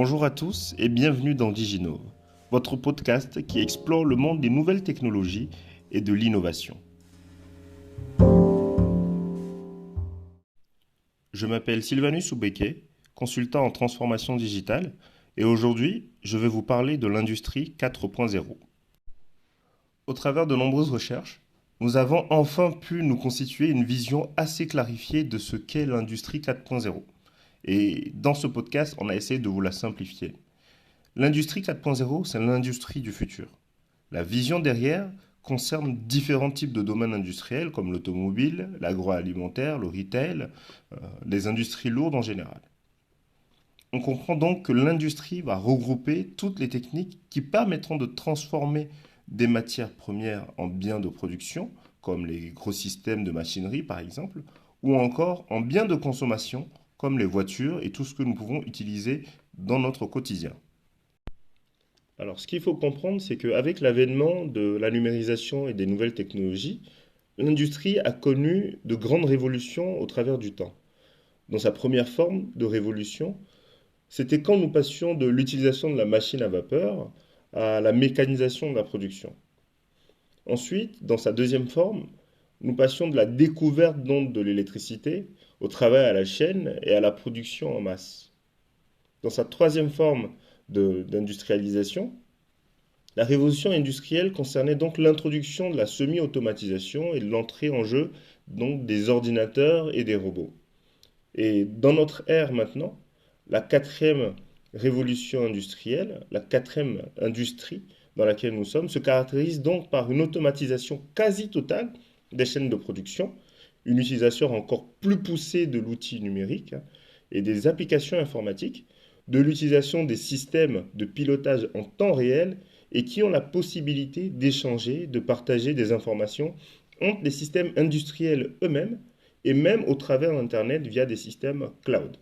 Bonjour à tous et bienvenue dans DigiNove, votre podcast qui explore le monde des nouvelles technologies et de l'innovation. Je m'appelle Sylvanus Oubeke, consultant en transformation digitale, et aujourd'hui, je vais vous parler de l'industrie 4.0. Au travers de nombreuses recherches, nous avons enfin pu nous constituer une vision assez clarifiée de ce qu'est l'industrie 4.0. Et dans ce podcast, on a essayé de vous la simplifier. L'industrie 4.0, c'est l'industrie du futur. La vision derrière concerne différents types de domaines industriels comme l'automobile, l'agroalimentaire, le retail, les industries lourdes en général. On comprend donc que l'industrie va regrouper toutes les techniques qui permettront de transformer des matières premières en biens de production, comme les gros systèmes de machinerie par exemple, ou encore en biens de consommation, comme les voitures et tout ce que nous pouvons utiliser dans notre quotidien. Alors, ce qu'il faut comprendre, c'est qu'avec l'avènement de la numérisation et des nouvelles technologies, l'industrie a connu de grandes révolutions au travers du temps. Dans sa première forme de révolution, c'était quand nous passions de l'utilisation de la machine à vapeur à la mécanisation de la production. Ensuite, dans sa deuxième forme, nous passions de la découverte donc de l'électricité au travail à la chaîne et à la production en masse. Dans sa troisième forme d'industrialisation, la révolution industrielle concernait donc l'introduction de la semi-automatisation et de l'entrée en jeu donc des ordinateurs et des robots. Et dans notre ère maintenant, la quatrième révolution industrielle, la quatrième industrie dans laquelle nous sommes, se caractérise donc par une automatisation quasi totale des chaînes de production, une utilisation encore plus poussée de l'outil numérique et des applications informatiques, de l'utilisation des systèmes de pilotage en temps réel et qui ont la possibilité d'échanger, de partager des informations entre les systèmes industriels eux-mêmes et même au travers d'Internet via des systèmes cloud.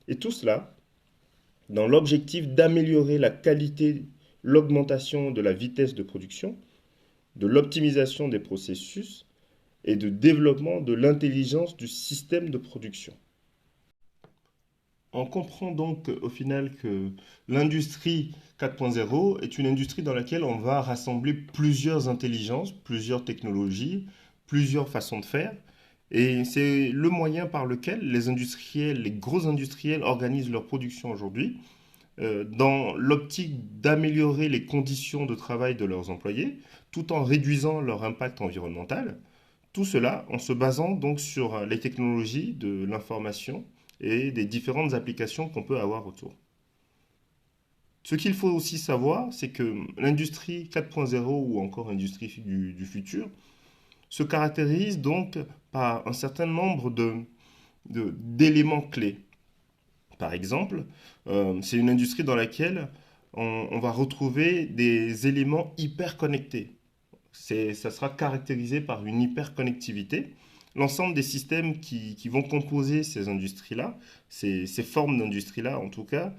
Et tout cela dans l'objectif d'améliorer la qualité, l'augmentation de la vitesse de production, de l'optimisation des processus et de développement de l'intelligence du système de production. On comprend donc au final que l'industrie 4.0 est une industrie dans laquelle on va rassembler plusieurs intelligences, plusieurs technologies, plusieurs façons de faire. Et c'est le moyen par lequel les industriels, les gros industriels organisent leur production aujourd'hui, dans l'optique d'améliorer les conditions de travail de leurs employés, tout en réduisant leur impact environnemental. Tout cela en se basant donc sur les technologies de l'information et des différentes applications qu'on peut avoir autour. Ce qu'il faut aussi savoir, c'est que l'industrie 4.0 ou encore industrie du futur se caractérise donc par un certain nombre d'éléments clés. Par exemple, c'est une industrie dans laquelle on va retrouver des éléments hyper connectés. Ça sera caractérisé par une hyperconnectivité. L'ensemble des systèmes qui vont composer ces industries-là, ces formes d'industries-là en tout cas,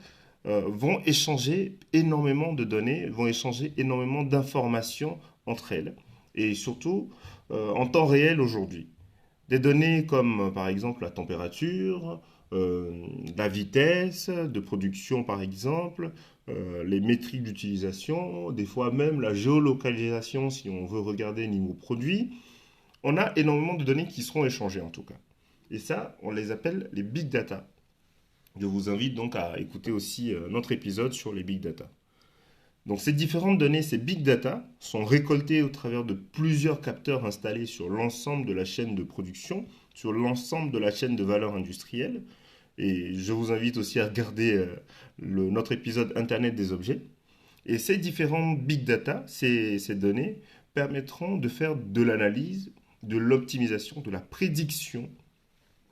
vont échanger énormément de données, vont échanger énormément d'informations entre elles, et surtout en temps réel aujourd'hui. Des données comme par exemple la température, la vitesse de production par exemple, les métriques d'utilisation, des fois même la géolocalisation si on veut regarder niveau produit. On a énormément de données qui seront échangées en tout cas. Et ça, on les appelle les big data. Je vous invite donc à écouter aussi notre épisode sur les big data. Donc ces différentes données, ces big data, sont récoltées au travers de plusieurs capteurs installés sur l'ensemble de la chaîne de production, sur l'ensemble de la chaîne de valeur industrielle. Et je vous invite aussi à regarder notre épisode Internet des objets. Et ces différents big data, ces données, permettront de faire de l'analyse, de l'optimisation, de la prédiction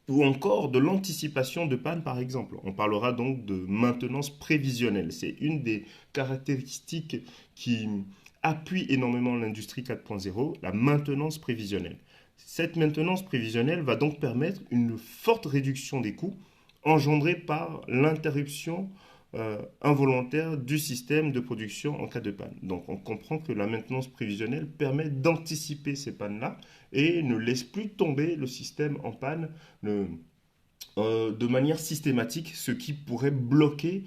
ou encore de l'anticipation de panne par exemple. On parlera donc de maintenance prévisionnelle. C'est une des caractéristiques qui appuie énormément l'industrie 4.0, la maintenance prévisionnelle. Cette maintenance prévisionnelle va donc permettre une forte réduction des coûts engendrée par l'interruption involontaire du système de production en cas de panne. Donc on comprend que la maintenance prévisionnelle permet d'anticiper ces pannes-là et ne laisse plus tomber le système en panne de manière systématique, ce qui pourrait bloquer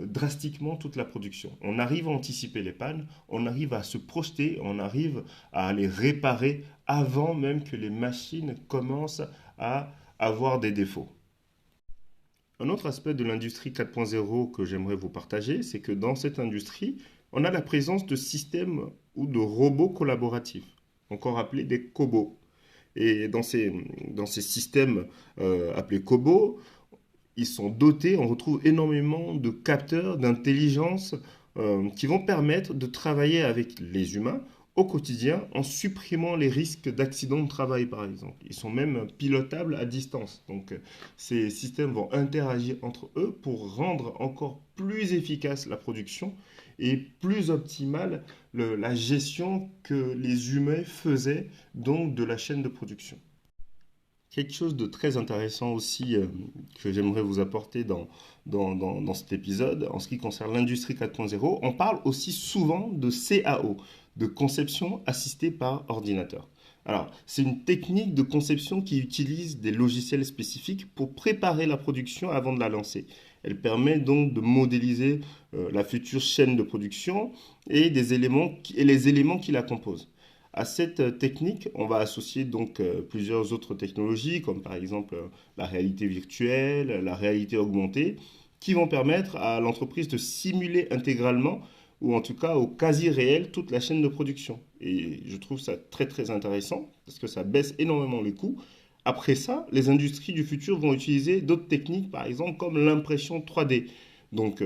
drastiquement toute la production. On arrive à anticiper les pannes, on arrive à se projeter, on arrive à les réparer avant même que les machines commencent à avoir des défauts. Un autre aspect de l'industrie 4.0 que j'aimerais vous partager, c'est que dans cette industrie, on a la présence de systèmes ou de robots collaboratifs, encore appelés des cobots. Et dans ces systèmes appelés cobots, ils sont dotés, on retrouve énormément de capteurs d'intelligence qui vont permettre de travailler avec les humains au quotidien en supprimant les risques d'accidents de travail, par exemple. Ils sont même pilotables à distance. Donc, ces systèmes vont interagir entre eux pour rendre encore plus efficace la production et plus optimale la gestion que les humains faisaient donc de la chaîne de production. Quelque chose de très intéressant aussi que j'aimerais vous apporter dans cet épisode, en ce qui concerne l'industrie 4.0, on parle aussi souvent de CAO, de conception assistée par ordinateur. Alors, c'est une technique de conception qui utilise des logiciels spécifiques pour préparer la production avant de la lancer. Elle permet donc de modéliser la future chaîne de production et les éléments qui la composent. À cette technique, on va associer donc plusieurs autres technologies, comme par exemple la réalité virtuelle, la réalité augmentée, qui vont permettre à l'entreprise de simuler intégralement, ou en tout cas au quasi réel, toute la chaîne de production. Et je trouve ça très très intéressant, parce que ça baisse énormément les coûts. Après ça, les industries du futur vont utiliser d'autres techniques, par exemple comme l'impression 3D. Donc,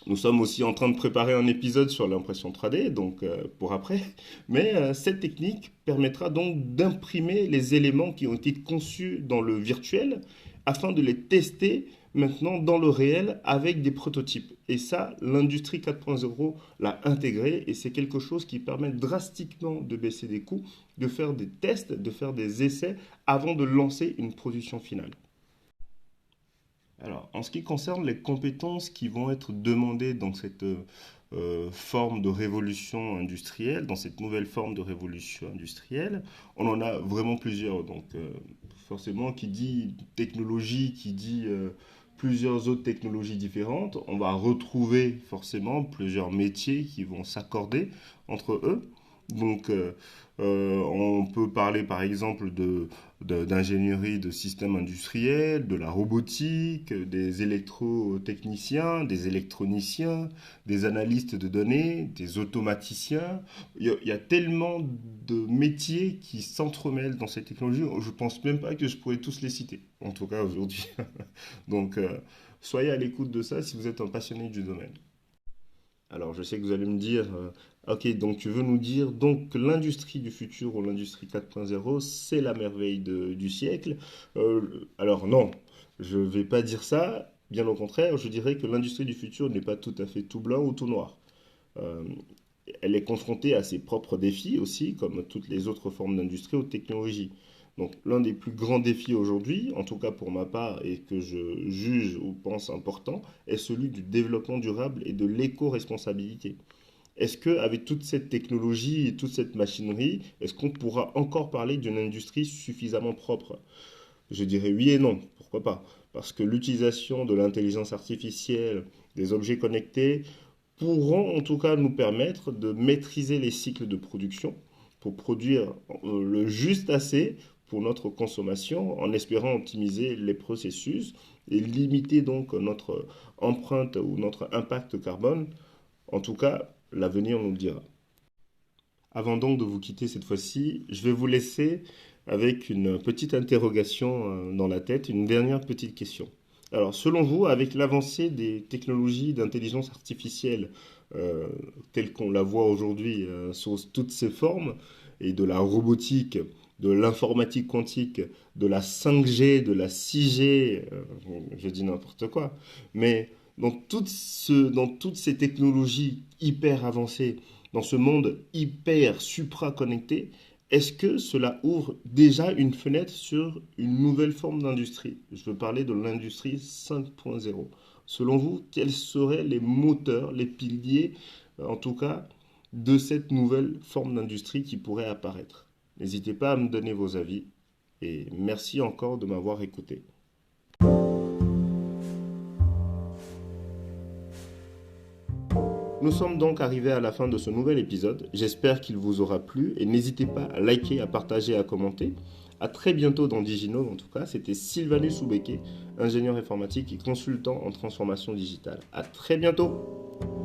nous sommes aussi en train de préparer un épisode sur l'impression 3D, donc pour après. Mais cette technique permettra donc d'imprimer les éléments qui ont été conçus dans le virtuel afin de les tester maintenant dans le réel avec des prototypes. Et ça, l'industrie 4.0 l'a intégré et c'est quelque chose qui permet drastiquement de baisser des coûts, de faire des tests, de faire des essais avant de lancer une production finale. Alors, en ce qui concerne les compétences qui vont être demandées dans cette forme de révolution industrielle, dans cette nouvelle forme de révolution industrielle, on en a vraiment plusieurs. Donc, forcément, qui dit technologie, qui dit plusieurs autres technologies différentes, on va retrouver forcément plusieurs métiers qui vont s'accorder entre eux. Donc, on peut parler par exemple d'ingénierie de systèmes industriels, de la robotique, des électrotechniciens, des électroniciens, des analystes de données, des automaticiens. Il y a tellement de métiers qui s'entremêlent dans cette technologie, je ne pense même pas que je pourrais tous les citer, en tout cas aujourd'hui. Donc, soyez à l'écoute de ça si vous êtes un passionné du domaine. Alors, je sais que vous allez me dire, ok, donc tu veux nous dire donc que l'industrie du futur ou l'industrie 4.0, c'est la merveille du siècle. Alors non, je ne vais pas dire ça. Bien au contraire, je dirais que l'industrie du futur n'est pas tout à fait tout blanc ou tout noir. Euh, Elle est confrontée à ses propres défis aussi, comme toutes les autres formes d'industrie ou de technologie. Donc l'un des plus grands défis aujourd'hui, en tout cas pour ma part, et que je juge ou pense important, est celui du développement durable et de l'éco-responsabilité. Est-ce qu'avec toute cette technologie et toute cette machinerie, est-ce qu'on pourra encore parler d'une industrie suffisamment propre? Je dirais oui et non, pourquoi pas? Parce que l'utilisation de l'intelligence artificielle, des objets connectés, pourront en tout cas nous permettre de maîtriser les cycles de production pour produire le juste assez pour notre consommation en espérant optimiser les processus et limiter donc notre empreinte ou notre impact carbone. En tout cas, l'avenir nous le dira. Avant donc de vous quitter cette fois-ci, je vais vous laisser avec une petite interrogation dans la tête, une dernière petite question. Alors, selon vous, avec l'avancée des technologies d'intelligence artificielle euh, telles qu'on la voit aujourd'hui sous toutes ses formes, et de la robotique, de l'informatique quantique, de la 5G, de la 6G, je dis n'importe quoi, mais dans toutes ces technologies hyper avancées, dans ce monde hyper supra-connecté, est-ce que cela ouvre déjà une fenêtre sur une nouvelle forme d'industrie? Je veux parler de l'industrie 5.0. Selon vous, quels seraient les moteurs, les piliers, en tout cas, de cette nouvelle forme d'industrie qui pourrait apparaître? N'hésitez pas à me donner vos avis et merci encore de m'avoir écouté. Nous sommes donc arrivés à la fin de ce nouvel épisode. J'espère qu'il vous aura plu et n'hésitez pas à liker, à partager, à commenter. À très bientôt dans DigiNove en tout cas. C'était Sylvanus Soubeke, ingénieur informatique et consultant en transformation digitale. À très bientôt.